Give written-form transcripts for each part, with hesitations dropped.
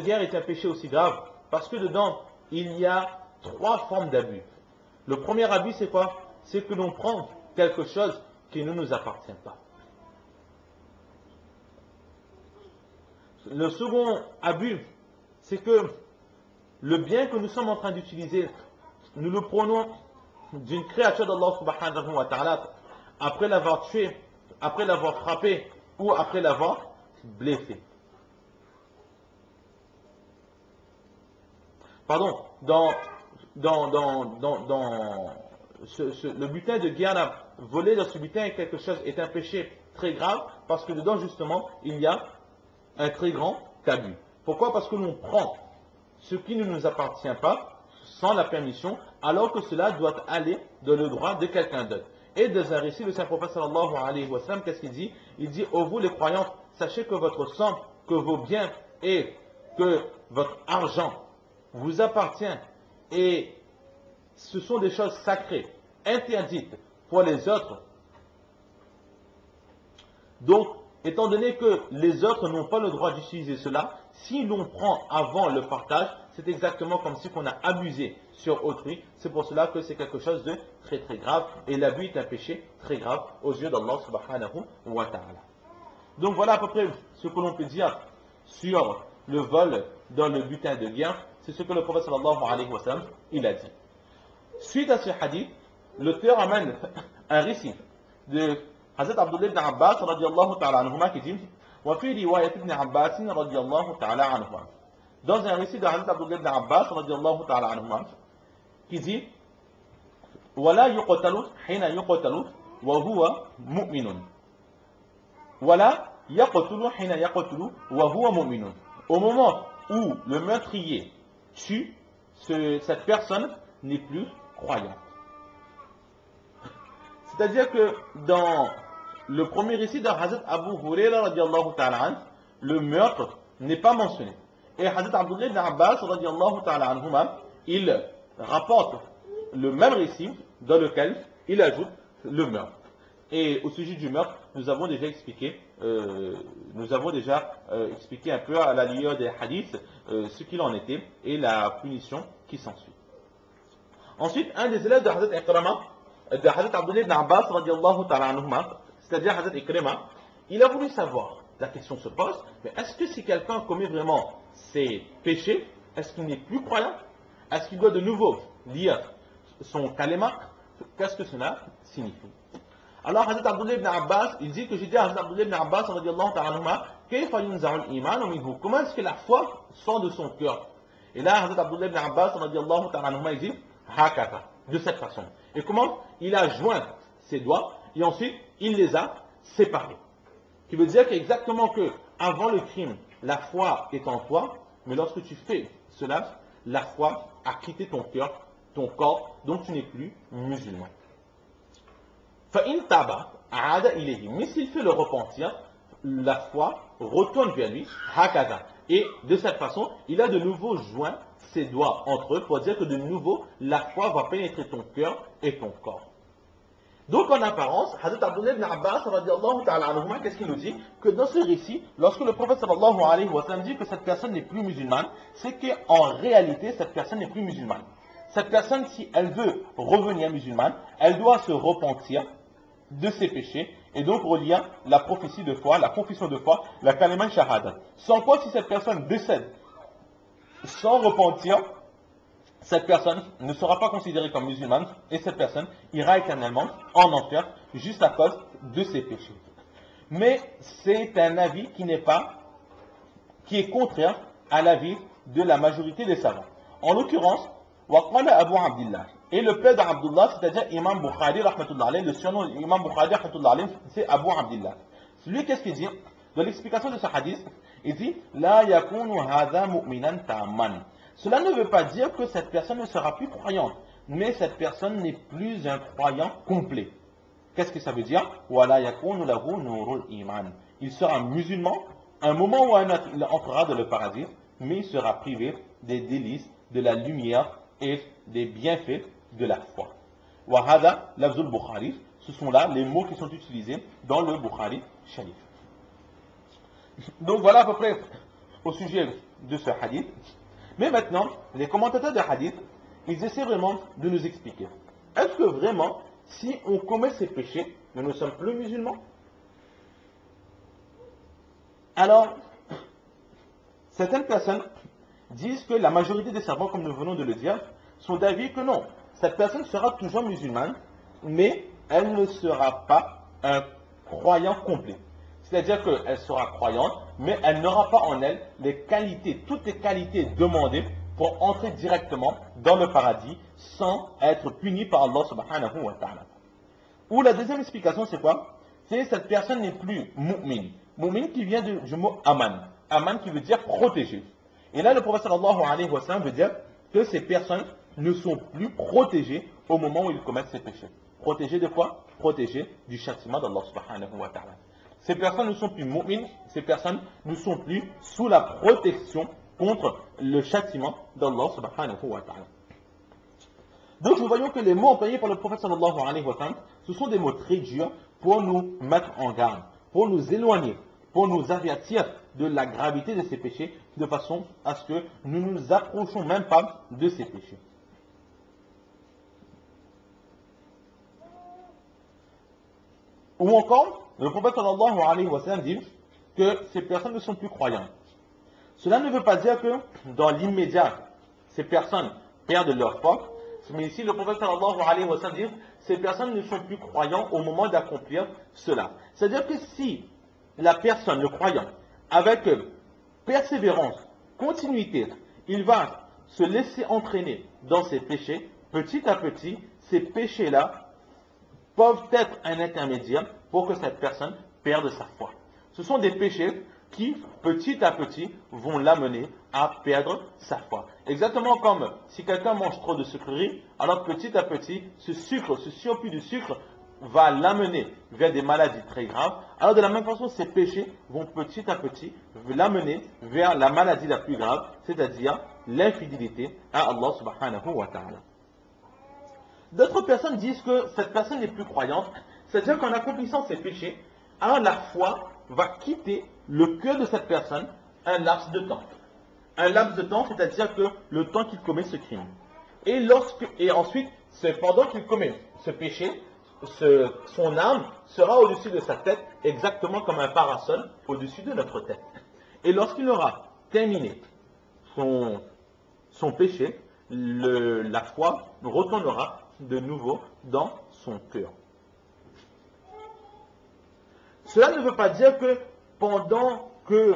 guerre est un péché aussi grave parce que dedans, il y a trois formes d'abus. Le premier abus, c'est quoi? C'est que l'on prend quelque chose qui ne nous appartient pas. Le second abus, c'est que le bien que nous sommes en train d'utiliser, nous le prenons d'une créature d'Allah subhanahu wa ta'ala après l'avoir tué, après l'avoir frappé ou après l'avoir blessé. Pardon, le butin de guerre là, voler dans ce butin est quelque chose, est un péché très grave parce que dedans justement il y a un très grand abus. Pourquoi? Parce que l'on prend ce qui ne nous appartient pas sans la permission, alors que cela doit aller dans le droit de quelqu'un d'autre. Et dans un récit, le Saint-Prophète sallallahu alayhi wa sallam, qu'est-ce qu'il dit? Il dit, ô vous les croyants, sachez que votre sang, que vos biens et que votre argent vous appartient et ce sont des choses sacrées, interdites pour les autres. Donc, étant donné que les autres n'ont pas le droit d'utiliser cela, si l'on prend avant le partage, c'est exactement comme si on a abusé sur autrui. C'est pour cela que c'est quelque chose de très très grave. Et l'abus est un péché très grave aux yeux d'Allah subhanahu wa ta'ala. Donc voilà à peu près ce que l'on peut dire sur le vol dans le butin de guerre. C'est ce que le prophète sallallahu alayhi wa sallam, il a dit. Suite à ce hadith, l'auteur amène un récit de Hazrat Abdullah ibn Abbas radiallahu ta'ala anhuma qui dit وفي رواية ابن عباس رضي الله تعالى عنهما. Dans un récit de Hazrat Abdullah ibn Abbas radiallahu ta'ala anhuma qui dit ولا يقتل حين يقتل وهو مؤمن ولا يقتل حين يقتل وهو مؤمن. Au moment où le meurtrier tue, cette personne n'est plus croyante. C'est-à-dire que dans le premier récit de Hazrat Abu Hurayra radiallahu ta'ala anhu, le meurtre n'est pas mentionné. Et Hazrat Abdullah ibn Abbas radiallahu ta'ala anhuma, il rapporte le même récit dans lequel il ajoute le meurtre. Et au sujet du meurtre, nous avons déjà expliqué un peu à la lueur des hadiths ce qu'il en était et la punition qui s'ensuit. Ensuite, un des élèves de Hazrat Ikrama, de Hazrat Abdullah ibn Abbas radiallahu ta'ala anhuma, c'est-à-dire Hazrat Ikrima, il a voulu savoir, la question se pose, mais est-ce que si quelqu'un commet vraiment ses péchés, est-ce qu'il n'est plus croyant? Est-ce qu'il doit de nouveau lire son kalima? Qu'est-ce que cela signifie? Alors Hazrat Abdullah ibn Abbas, il dit que j'ai dit à Hazrat Abdullah ibn Abbas radiallahu ta'ala anhuma, comment est-ce que la foi sort de son cœur? Et là Hazrat Abdullah ibn Abbas radiallahu ta'ala anhuma, il dit hakata, de cette façon. Et comment? Il a joint ses doigts et ensuite il les a séparés. Qui veut dire qu'exactement que avant le crime, la foi est en toi, mais lorsque tu fais cela, la foi a quitté ton cœur, ton corps, donc tu n'es plus musulman. فَإِنْ تَابَ عَادَ إِلَيْهِ. Mais s'il fait le repentir, la foi retourne vers lui, hakaza. Et de cette façon, il a de nouveau joint ses doigts entre eux pour dire que de nouveau, la foi va pénétrer ton cœur et ton corps. Donc en apparence, Hazrat Abdullah ibn Abbas radiallahu ta'ala anhuma, qu'est-ce qu'il nous dit? Que dans ce récit, lorsque le prophète sallallahu alayhi wa sallam dit que cette personne n'est plus musulmane, c'est qu'en réalité, cette personne n'est plus musulmane. Cette personne, si elle veut revenir musulmane, elle doit se repentir de ses péchés et donc relire la prophétie de foi, la confession de foi, la kalima shahada. Sans quoi, si cette personne décède sans repentir, cette personne ne sera pas considérée comme musulmane et cette personne ira éternellement en enfer juste à cause de ses péchés. Mais c'est un avis qui est contraire à l'avis de la majorité des savants. En l'occurrence, waqala Abu Abdillah, et le père d'Abdullah, c'est-à-dire Imam Bukhari rahmatullah alayhi, le surnom d'Imam Bukhari rahmatullah alayhi, c'est Abu Abdillah. Lui, qu'est-ce qu'il dit? Dans l'explication de ce hadith, il dit la yakunu hadha mu'minan ta'amman. Cela ne veut pas dire que cette personne ne sera plus croyante, mais cette personne n'est plus un croyant complet. Qu'est-ce que ça veut dire? Wala yakunu lahu nurul iman. Il sera musulman, un moment ou un autre, il entrera dans le paradis, mais il sera privé des délices, de la lumière et des bienfaits de la foi. Wa hada lafzul Bukhari. Ce sont là les mots qui sont utilisés dans le Bukhari Sharif. Donc voilà à peu près au sujet de ce hadith. Mais maintenant, les commentateurs de hadith, ils essaient vraiment de nous expliquer. Est-ce que vraiment, si on commet ces péchés, nous ne sommes plus musulmans? Alors, certaines personnes disent que la majorité des savants, comme nous venons de le dire, sont d'avis que non. Cette personne sera toujours musulmane, mais elle ne sera pas un croyant complet. C'est-à-dire qu'elle sera croyante, mais elle n'aura pas en elle les qualités, toutes les qualités demandées pour entrer directement dans le paradis sans être punie par Allah subhanahu wa ta'ala. Ou la deuxième explication, c'est quoi? C'est cette personne n'est plus mu'min. Mu'min qui vient du mot aman. Aman qui veut dire protégé. Et là, le prophète sallallahu alayhi wa sallam veut dire que ces personnes ne sont plus protégées au moment où ils commettent ces péchés. Protégées de quoi? Protégées du châtiment d'Allah subhanahu wa ta'ala. Ces personnes ne sont plus mu'min, ces personnes ne sont plus sous la protection contre le châtiment d'Allah subhanahu wa ta'ala. Donc nous voyons que les mots employés par le prophète sallallahu alayhi wa sallam, ce sont des mots très durs pour nous mettre en garde, pour nous éloigner, pour nous avertir de la gravité de ces péchés, de façon à ce que nous ne nous approchons même pas de ces péchés. Ou encore, le prophète sallallahu alayhi wa sallam dit que ces personnes ne sont plus croyantes. Cela ne veut pas dire que dans l'immédiat, ces personnes perdent leur foi, mais ici le prophète sallallahu alayhi wa sallam dit que ces personnes ne sont plus croyantes au moment d'accomplir cela. C'est-à-dire que si la personne, le croyant, avec persévérance, continuité, il va se laisser entraîner dans ses péchés, petit à petit, ces péchés-là peuvent être un intermédiaire pour que cette personne perde sa foi. Ce sont des péchés qui, petit à petit, vont l'amener à perdre sa foi. Exactement comme si quelqu'un mange trop de sucreries, alors petit à petit, ce sucre, ce surplus de sucre va l'amener vers des maladies très graves. Alors de la même façon, ces péchés vont petit à petit l'amener vers la maladie la plus grave, c'est-à-dire l'infidélité à Allah subhanahu wa ta'ala. D'autres personnes disent que cette personne n'est plus croyante, c'est-à-dire qu'en accomplissant ces péchés, alors la foi va quitter le cœur de cette personne un laps de temps. Un laps de temps, c'est-à-dire que le temps qu'il commet ce crime. Et ensuite, c'est pendant qu'il commet ce péché, son âme sera au-dessus de sa tête, exactement comme un parasol au-dessus de notre tête. Et lorsqu'il aura terminé son péché, la foi retournera de nouveau dans son cœur. Cela ne veut pas dire que pendant que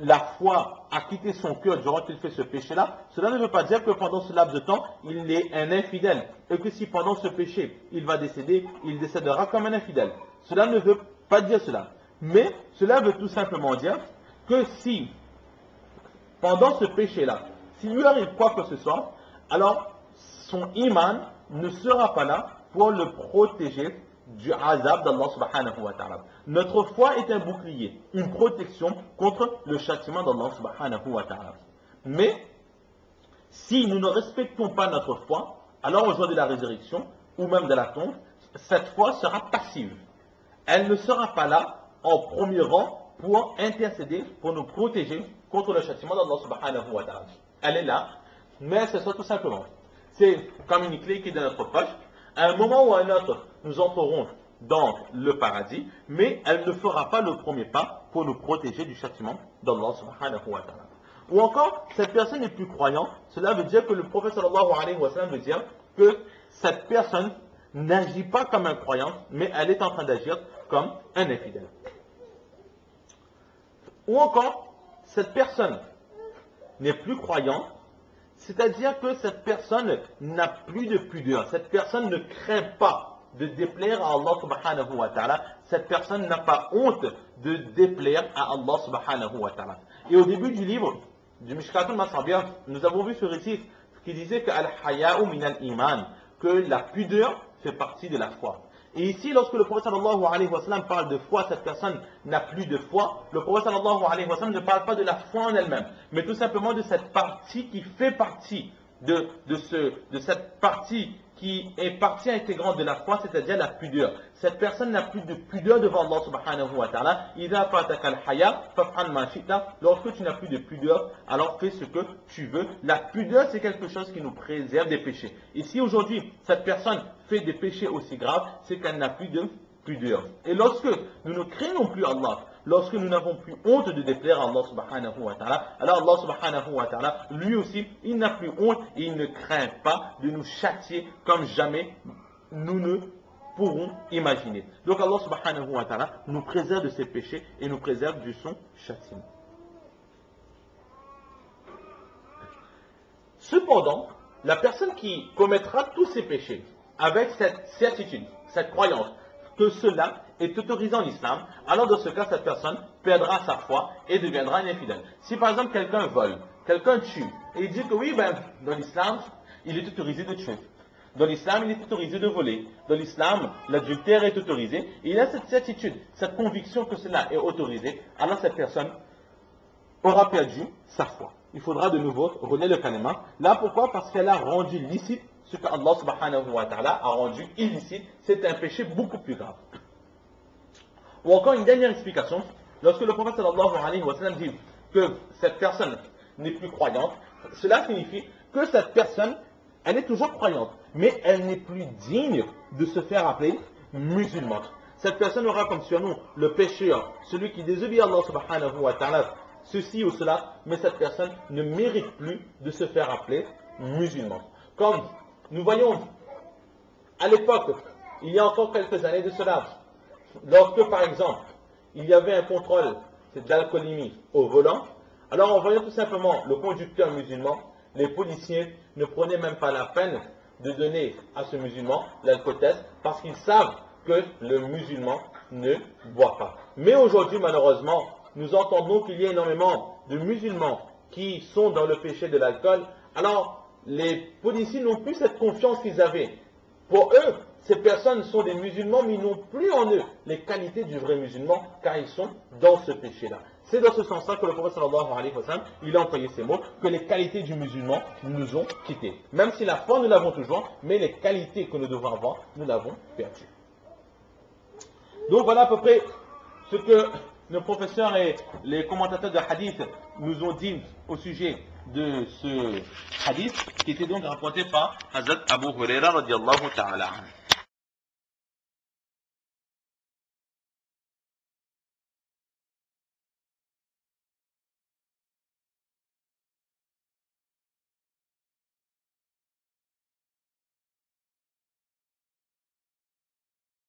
la foi a quitté son cœur durant qu'il fait ce péché-là, cela ne veut pas dire que pendant ce laps de temps, il est un infidèle. Et que si pendant ce péché, il va décéder, il décédera comme un infidèle. Cela ne veut pas dire cela. Mais cela veut tout simplement dire que si, pendant ce péché-là, s'il lui arrive quoi que ce soit, alors son iman ne sera pas là pour le protéger du azab d'Allah subhanahu wa ta'ala. Notre foi est un bouclier, une protection contre le châtiment d'Allah subhanahu wa ta'ala. Mais, si nous ne respectons pas notre foi, alors au jour de la résurrection, ou même de la tombe, cette foi sera passive. Elle ne sera pas là en premier rang pour intercéder, pour nous protéger contre le châtiment d'Allah subhanahu wa ta'ala. Elle est là, mais c'est ça tout simplement. C'est comme une clé qui est dans notre poche. À un moment ou à un autre, nous entrerons dans le paradis, mais elle ne fera pas le premier pas pour nous protéger du châtiment d'Allah subhanahu wa ta'ala. Ou encore, cette personne n'est plus croyante, cela veut dire que le prophète sallallahu alayhi wa sallam veut dire que cette personne n'agit pas comme un croyant, mais elle est en train d'agir comme un infidèle. Ou encore, cette personne n'est plus croyante, c'est-à-dire que cette personne n'a plus de pudeur. Cette personne ne craint pas de déplaire à Allah subhanahu wa ta'ala. Cette personne n'a pas honte de déplaire à Allah subhanahu wa ta'ala. Et au début du livre, du Mishkatul Masabiyah, nous avons vu ce récit qui disait que Al-Haya'u min al-Iman, que la pudeur fait partie de la foi. Et ici, lorsque le prophète sallallahu alayhi wa sallam parle de foi, cette personne n'a plus de foi, le prophète sallallahu alayhi wa sallam ne parle pas de la foi en elle-même, mais tout simplement de cette partie qui fait partie de cette partie qui est partie intégrante de la foi, c'est-à-dire la pudeur. Cette personne n'a plus de pudeur devant Allah subhanahu wa ta'ala. Lorsque tu n'as plus de pudeur, alors fais ce que tu veux. La pudeur, c'est quelque chose qui nous préserve des péchés. Et si aujourd'hui, cette personne fait des péchés aussi graves, c'est qu'elle n'a plus de pudeur. Et lorsque nous ne craignons plus Allah, lorsque nous n'avons plus honte de déplaire à Allah subhanahu wa ta'ala, alors Allah subhanahu wa ta'ala, lui aussi, il n'a plus honte et il ne craint pas de nous châtier comme jamais nous ne pourrons imaginer. Donc Allah subhanahu wa ta'ala nous préserve de ses péchés et nous préserve de son châtiment. Cependant, la personne qui commettra tous ces péchés avec cette certitude, cette croyance, que cela est autorisé en islam, alors dans ce cas, cette personne perdra sa foi et deviendra un infidèle. Si par exemple quelqu'un vole, quelqu'un tue, et il dit que oui, dans l'islam, il est autorisé de tuer. Dans l'islam, il est autorisé de voler. Dans l'islam, l'adultère est autorisé. Et il a cette certitude, cette conviction que cela est autorisé, alors cette personne aura perdu sa foi. Il faudra de nouveau relier le kalima. Là, pourquoi? Parce qu'elle a rendu licite ce que Allah subhanahu wa ta'ala a rendu illicite. C'est un péché beaucoup plus grave. Ou encore une dernière explication. Lorsque le prophète sallallahu alayhi wa sallam dit que cette personne n'est plus croyante, cela signifie que cette personne, elle est toujours croyante, mais elle n'est plus digne de se faire appeler musulmane. Cette personne aura comme surnom le pécheur, celui qui désobéit à Allah subhanahu wa ta'ala, ceci ou cela, mais cette personne ne mérite plus de se faire appeler musulman. Comme nous voyons à l'époque, il y a encore quelques années de cela, lorsque par exemple, il y avait un contrôle d'alcoolémie au volant, alors on voyait tout simplement le conducteur musulman, les policiers ne prenaient même pas la peine de donner à ce musulman l'alcotest parce qu'ils savent que le musulman ne boit pas. Mais aujourd'hui, malheureusement, nous entendons qu'il y a énormément de musulmans qui sont dans le péché de l'alcool. Alors, les policiers n'ont plus cette confiance qu'ils avaient. Pour eux, ces personnes sont des musulmans, mais ils n'ont plus en eux les qualités du vrai musulman, car ils sont dans ce péché-là. C'est dans ce sens-là que le prophète sallallahu alayhi wa sallam, il a employé ces mots, que les qualités du musulman nous ont quittés. Même si la foi, nous l'avons toujours, mais les qualités que nous devons avoir, nous l'avons perdues. Donc voilà à peu près ce que nos professeurs et les commentateurs de hadith nous ont dit au sujet de ce hadith, qui était donc rapporté par Hazrat Abu Huraira radiyallahu ta'ala.